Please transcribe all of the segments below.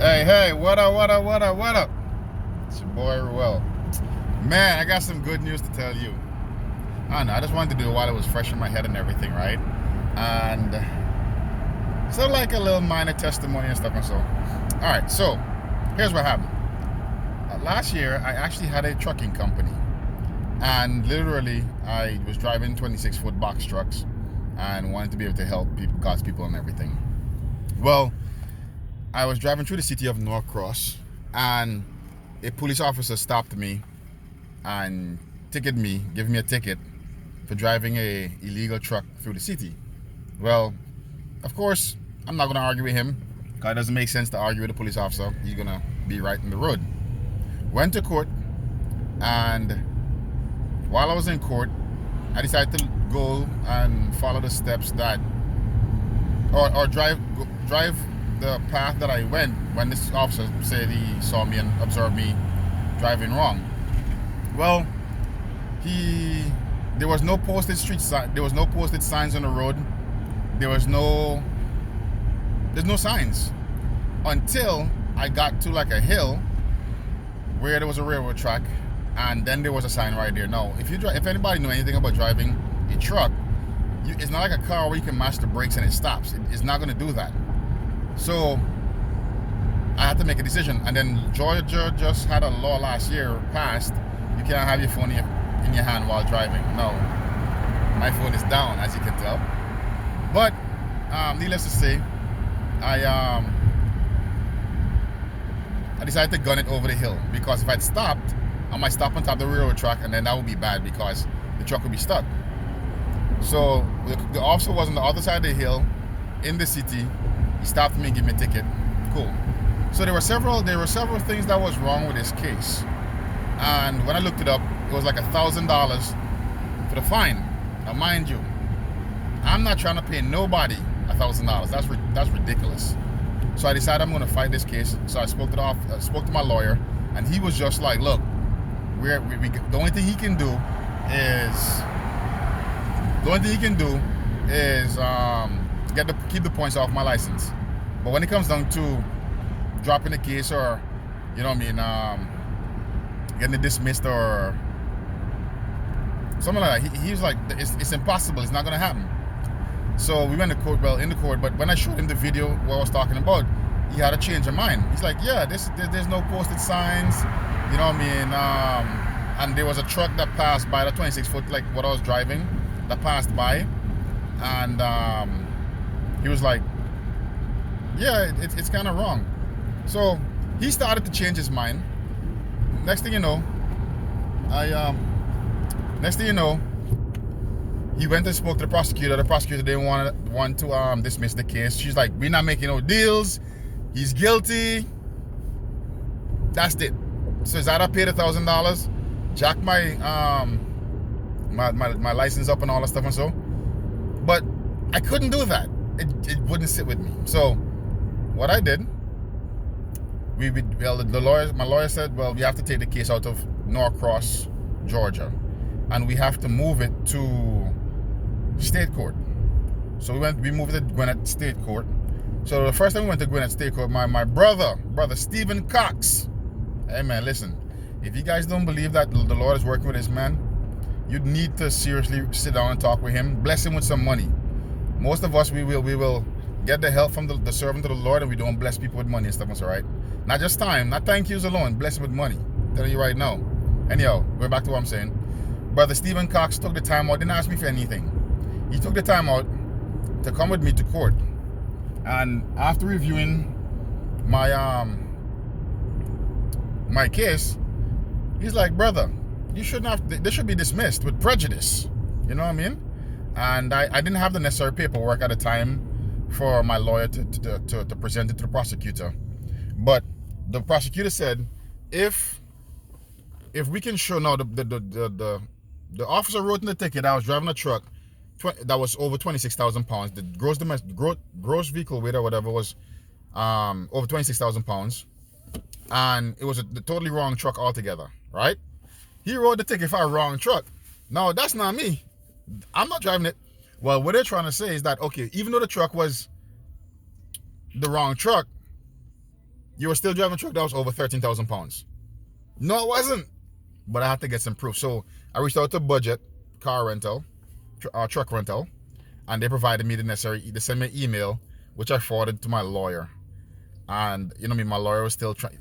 Hey, what up? It's your boy Ruel. Man, I got some good news to tell you. I don't know, I just wanted to do it while it was fresh in my head and everything, right? And so like a little minor testimony and stuff and so. Alright, so here's what happened. Last year, I actually had a trucking company. And literally, I was driving 26-foot box trucks and wanted to be able to help people, God's people and everything. Well, I was driving through the city of Norcross, and a police officer stopped me and ticketed me, gave me a ticket for driving a illegal truck through the city. Well, of course, I'm not going to argue with him, because it doesn't make sense to argue with a police officer. He's going to be right in the road. Went to court, and while I was in court, I decided to go and follow the steps that, or drive the path that I went when this officer said he saw me and observed me driving wrong. Well, there was no posted street sign. There was no posted signs on the road. There's no signs until I got to like a hill where there was a railroad track, and then there was a sign right there. Now, if anybody know anything about driving a truck, it's not like a car where you can mash the brakes and it stops. It's not going to do that. So I had to make a decision, and then Georgia just had a law last year passed. You can't have your phone in your hand while driving. No, my phone is down, as you can tell. But needless to say, I decided to gun it over the hill, because if I'd stopped, I might stop on top of the railroad track, and then that would be bad because the truck would be stuck. So the officer was on the other side of the hill in the city. He stopped me and gave me a ticket. Cool. So there were several things that was wrong with this case. And when I looked it up, it was like $1,000 for the fine. Now mind you, I'm not trying to pay nobody $1,000. That's ridiculous. So I decided I'm going to fight this case. So I spoke to my lawyer, and he was just like, look, the only thing he can do is keep the points off my license. But when it comes down to dropping the case, or getting it dismissed or something like that, he was like, it's impossible. It's not going to happen. So we went to court. Well, in the court, but when I showed him the video what I was talking about, he had a change of mind. He's like, yeah, there's no posted signs, and there was a truck that passed by, the 26-foot, like what I was driving, that passed by, and he was like, yeah, it's kind of wrong. So he started to change his mind. Next thing you know, he went and spoke to the prosecutor. The prosecutor didn't want to dismiss the case. She's like, we're not making no deals. He's guilty. That's it. So is that I paid $1,000, jack my license up and all that stuff and so. But I couldn't do that. It wouldn't sit with me. So what I did, my lawyer said, well, we have to take the case out of Norcross, Georgia, and we have to move it to state court. So we moved it to Gwinnett State Court. So the first time we went to Gwinnett State Court, my brother Stephen Cox. Hey man, listen, if you guys don't believe that the Lord is working with this man, you need to seriously sit down and talk with him. Bless him with some money. Most of us, we will get the help from the servant of the Lord, and we don't bless people with money and stuff. That's all right. Not just time, not thank yous alone. Bless him with money. I'm telling you right now. Anyhow, going back to what I'm saying. Brother Stephen Cox took the time out, didn't ask me for anything. He took the time out to come with me to court. And after reviewing my case, he's like, brother, this should be dismissed with prejudice. You know what I mean? And I didn't have the necessary paperwork at the time for my lawyer to present it to the prosecutor. But the prosecutor said, if we can show, now the officer wrote in the ticket, I was driving a truck that was over 26,000 pounds. The gross vehicle weight or whatever was over 26,000 pounds. And it was the totally wrong truck altogether, right? He wrote the ticket for a wrong truck. No, that's not me. I'm not driving it. Well, what they're trying to say is that, okay, even though the truck was the wrong truck, You were still driving a truck that was over 13,000 pounds. No, it wasn't. But I had to get some proof. So I reached out to Budget Car Rental, Truck Rental, and they provided me the necessary, they sent me an email, which I forwarded to my lawyer. And, you know me, my lawyer was still trying.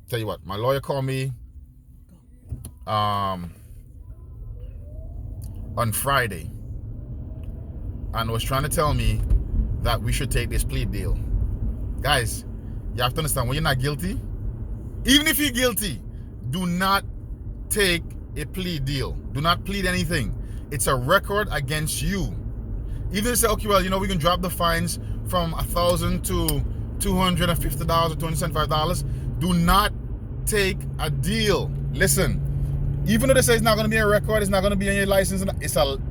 Tell you what, my lawyer called me on Friday and was trying to tell me that we should take this plea deal. Guys, you have to understand, when you're not guilty, even if you're guilty, do not take a plea deal. Do not plead anything. It's a record against you. Even if you say, okay, well, you know, we can drop the fines from $1,000 to $250 or $275. Do not take a deal. Listen, even though they say it's not going to be a record, it's not going to be on your license.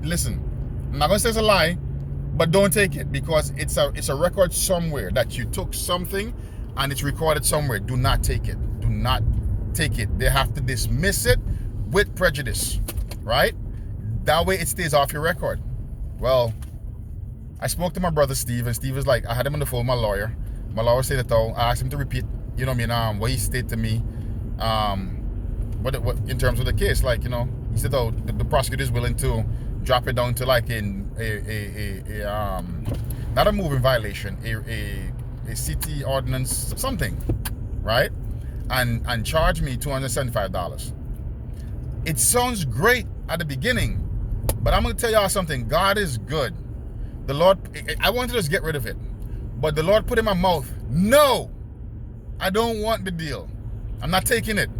Listen, I'm not going to say it's a lie, but don't take it, because it's a record somewhere that you took something and it's recorded somewhere. Do not take it. Do not take it. They have to dismiss it with prejudice, right? That way it stays off your record. Well, I spoke to my brother Steve, and Steve was like, I had him on the phone with my lawyer. My lawyer said that though, I asked him to repeat, you know what I mean, what he stated to me, what in terms of the case, like, you know, he said, oh, the prosecutor is willing to drop it down to like not a moving violation, a city ordinance, something, right? And charge me $275. It sounds great at the beginning, but I'm gonna tell y'all something. God is good. The Lord, I wanted to just get rid of it, but the Lord put in my mouth, no, I don't want the deal. I'm not taking it,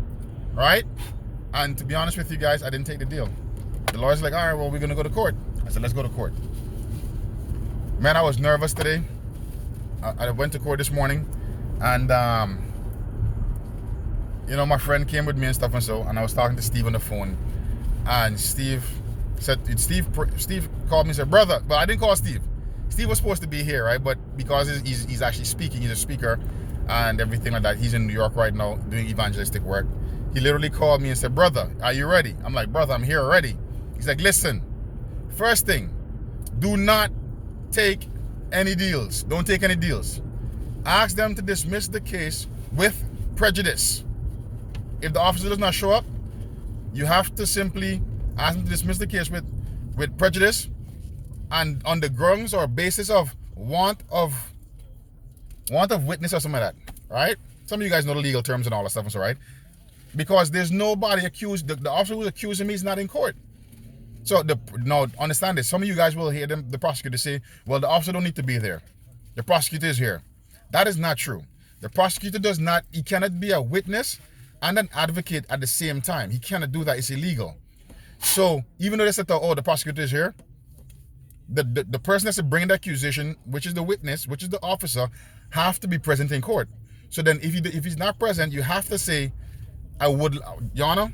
right? And to be honest with you guys, I didn't take the deal. The lawyer's like, all right, well, we're gonna go to court. I said, let's go to court. Man, I was nervous today. I went to court this morning, and you know, my friend came with me and stuff, and I was talking to Steve on the phone, and Steve called me and said, brother, but I didn't call Steve. Steve was supposed to be here, right? But because he's actually speaking, he's a speaker and everything like that. He's in New York right now doing evangelistic work. He literally called me and said, brother, are you ready? I'm like, brother, I'm here already. He's like, listen, first thing, do not take any deals. Don't take any deals. Ask them to dismiss the case with prejudice. If the officer does not show up, you have to simply ask them to dismiss the case with prejudice, and on the grounds or basis of want of witness or something like that, right? Some of you guys know the legal terms and all that stuff, so right? Because there's nobody accused. The officer who's accusing me is not in court. So now understand this. Some of you guys will hear the prosecutor say, well, the officer don't need to be there. The prosecutor is here. That is not true. The prosecutor he cannot be a witness and an advocate at the same time. He cannot do that. It's illegal. So even though they said, oh, the prosecutor is here, the person that's bringing the accusation, which is the witness, which is the officer, have to be present in court. So then if he's not present, you have to say, Your Honor,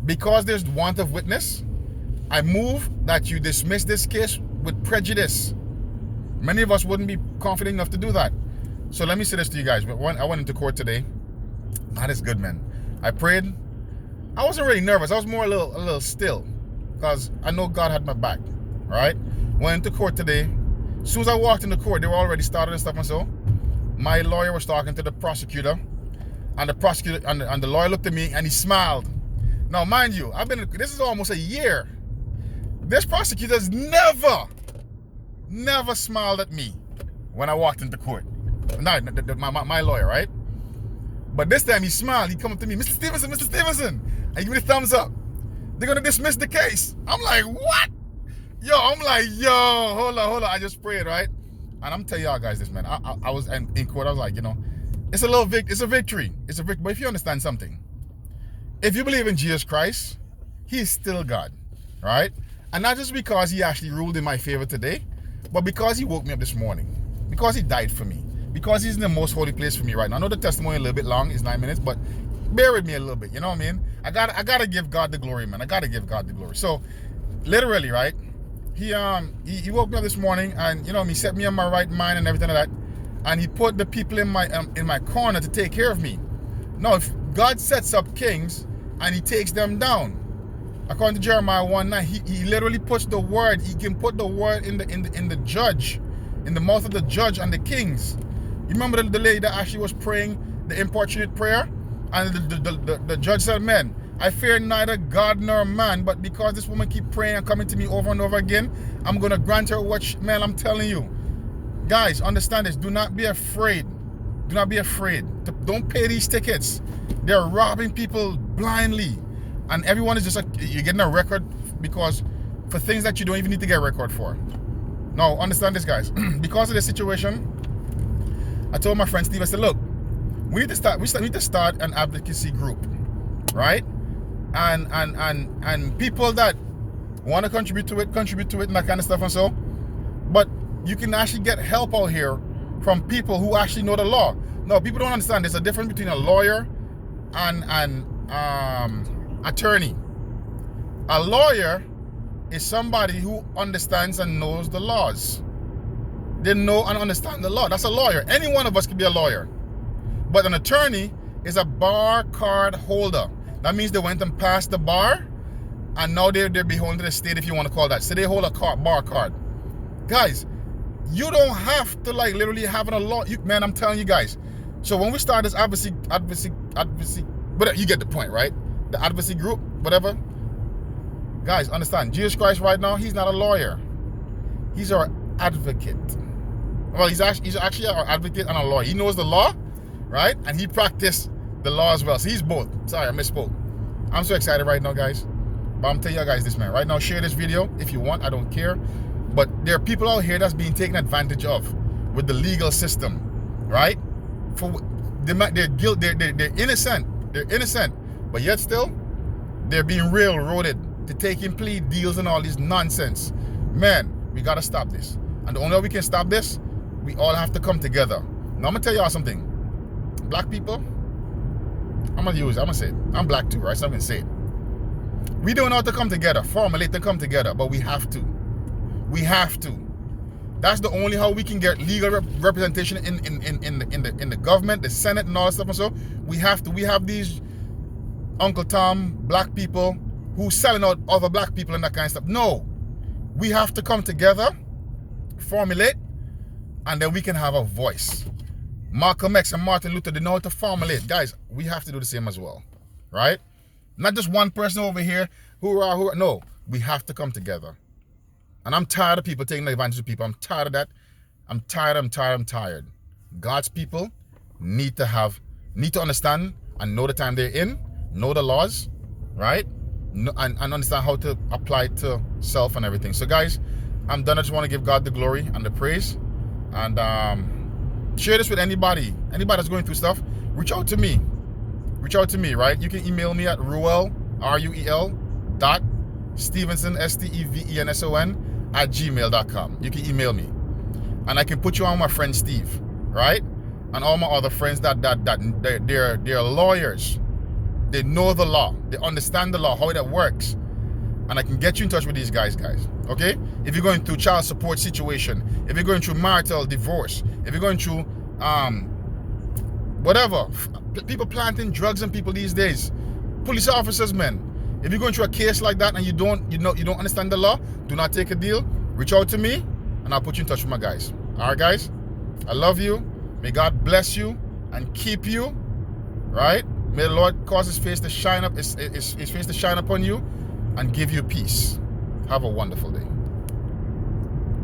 because there's want of witness, I move that you dismiss this case with prejudice. Many of us wouldn't be confident enough to do that. So let me say this to you guys. When I went into court today, God is good, man. I prayed. I wasn't really nervous. I was more a little still, because I know God had my back. All right. Went into court today. As soon as I walked into court, they were already started and stuff, and so my lawyer was talking to the prosecutor, and the prosecutor and the lawyer looked at me and he smiled. Now, mind you, this is almost a year. This prosecutor's never smiled at me when I walked into court. No, my lawyer, right? But this time he smiled. He come up to me, Mr. Stevenson, and give me the thumbs up. They're gonna dismiss the case. I'm like, what? I'm like, hold on. I just prayed, right? And I'm telling y'all guys this, man. I was in court. I was like, you know, it's a victory. It's a victory. But if you understand something, if you believe in Jesus Christ, He's still God, right? And not just because He actually ruled in my favor today, but because He woke me up this morning, because He died for me, because He's in the most holy place for me right now. I know the testimony a little bit long, it's 9 minutes, but bear with me a little bit, you know what I mean? I gotta give God the glory, man. I gotta give God the glory. So, literally, right? He woke me up this morning, and you know, He set me on my right mind and everything like that, and He put the people in my corner to take care of me. Now, if God sets up kings and He takes them down, according to Jeremiah 1:9, he literally puts the word. He can put the word in the judge, in the mouth of the judge and the kings. You remember the lady that actually was praying the importunate prayer? And the judge said, man, I fear neither God nor man, but because this woman keep praying and coming to me over and over again, I'm going to grant her what she, man, I'm telling you. Guys, understand this. Do not be afraid. Do not be afraid. Don't pay these tickets. They're robbing people blindly. And everyone is just like, you're getting a record because for things that you don't even need to get a record for. Now, understand this, guys. Because of this situation, I told my friend Steve, I said, look, we need to start an advocacy group, right? And people that want to contribute to it and that kind of stuff and so. But you can actually get help out here from people who actually know the law. No, people don't understand. There's a difference between a lawyer and an attorney. A lawyer is somebody who understands and knows the laws. They know and understand the law. That's a lawyer. Any one of us can be a lawyer. But an attorney is a bar card holder. That means they went and passed the bar, and now they're beholden to the state, if you want to call that. So they hold a bar card. Guys, you don't have to like literally having a law. Man, I'm telling you guys. So when we start this advocacy, but you get the point, right? The advocacy group, whatever. Guys, understand, Jesus Christ right now, he's not a lawyer. He's our advocate. Well, he's actually our advocate and a lawyer. He knows the law, right? And he practiced the law as well. So he's both. Sorry, I misspoke. I'm so excited right now, guys. But I'm telling you guys this, man. Right now, share this video if you want. I don't care. But there are people out here that's being taken advantage of with the legal system, right? They're innocent. They're innocent. But yet still, they're being railroaded to taking plea deals and all this nonsense. Man, we got to stop this. And the only way we can stop this, we all have to come together. Now, I'm going to tell y'all something. Black people, I'm going to say it. I'm black too, right? So I'm going to say it. We don't know how to come together, formulate to come together, but we have to. We have to. That's the only how we can get legal representation in the government, the Senate, and all that stuff and so. We have to. We have these Uncle Tom black people who selling out other black people and that kind of stuff. No. We have to come together, formulate, and then we can have a voice. Malcolm X and Martin Luther, they know how to formulate. Guys, we have to do the same as well, right? Not just one person over here, hoorah. No, we have to come together. And I'm tired of people taking advantage of people. I'm tired of that. I'm tired. God's people need to understand and know the time they're in, know the laws, right? And understand how to apply it to self and everything. So guys, I'm done. I just want to give God the glory and the praise. And share this with anybody that's going through stuff. Reach out to me, right? You can email me at ruel, RUEL.Stevenson, STEVENSON @gmail.com. You can email me. And I can put you on my friend Steve, right? And all my other friends that they're lawyers. They know the law. They understand the law, how it works. And I can get you in touch with these guys. Okay? If you're going through child support situation, if you're going through marital divorce, if you're going through whatever, people planting drugs on people these days, police officers, man. If you're going through a case like that and you don't understand the law, do not take a deal. Reach out to me and I'll put you in touch with my guys. All right, guys? I love you. May God bless you and keep you, right? May the Lord cause his face to shine up, his face to shine upon you and give you peace. Have a wonderful day.